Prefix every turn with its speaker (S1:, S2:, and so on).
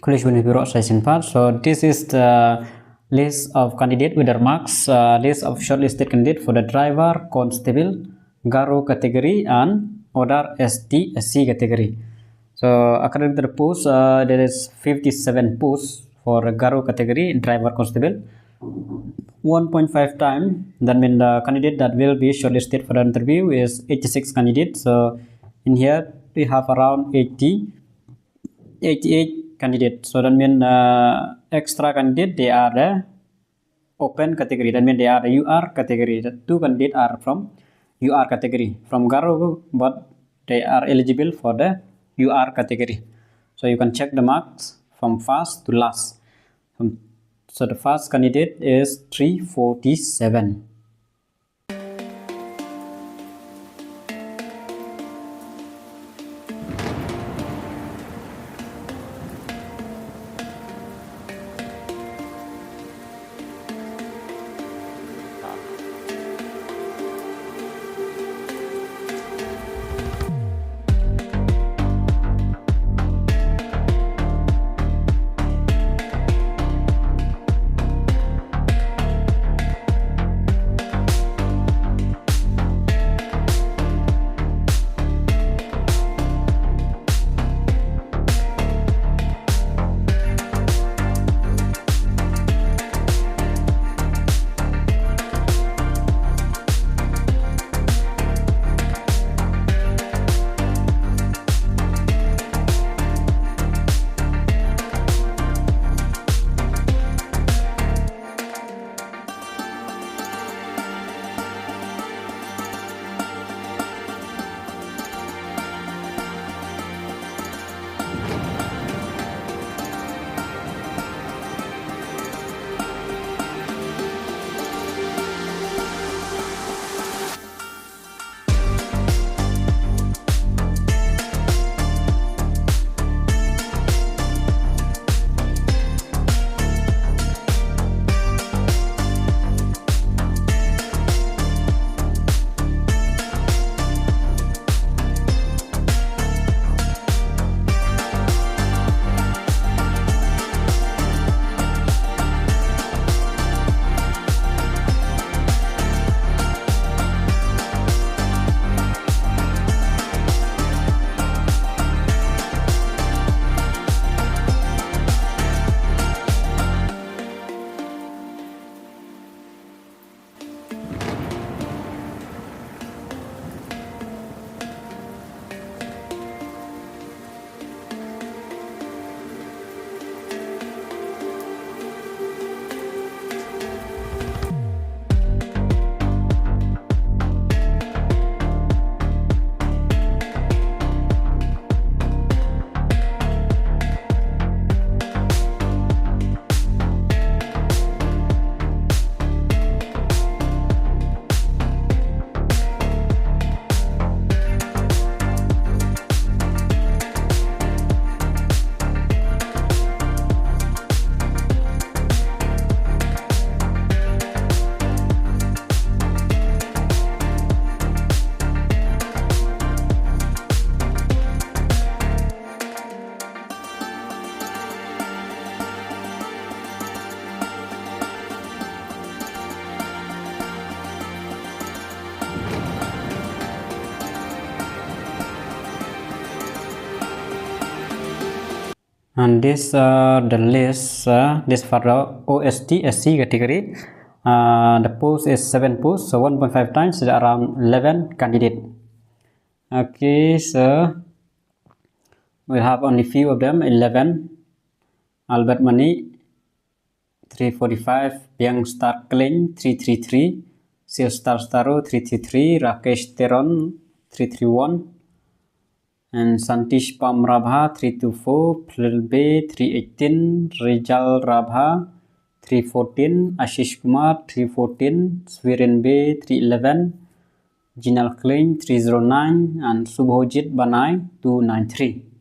S1: Session part. So this is the list of candidate with their marks, list of shortlisted candidate for the driver, constable, Garo category and other ST, SC category. So according to the post, there is 57 posts for Garo category, driver, constable. 1.5 time, that means the candidate that will be shortlisted for the interview is 86 candidates. So in here we have around 88 candidates. So that means extra candidate, they are the open category. That means they are the UR category. The 2 candidates are from UR category from Garo, but they are eligible for the UR category. So you can check the marks from first to last. So the first candidate is 347. And this the list, this for the OST SC category. The post is 7 posts, so 1.5 times is around 11 candidate. Okay, so we have only few of them. 11 Albert Mani 345, Biang Starkling 333, Sil Staro 333, Rakesh Teron 331, and Santish Pam Rabha 324, Plilbe 318, Rijal Rabha 314, Ashish Kumar 314, Swiren B 311, Jinal Kling 309, and Subhojit Banai 293.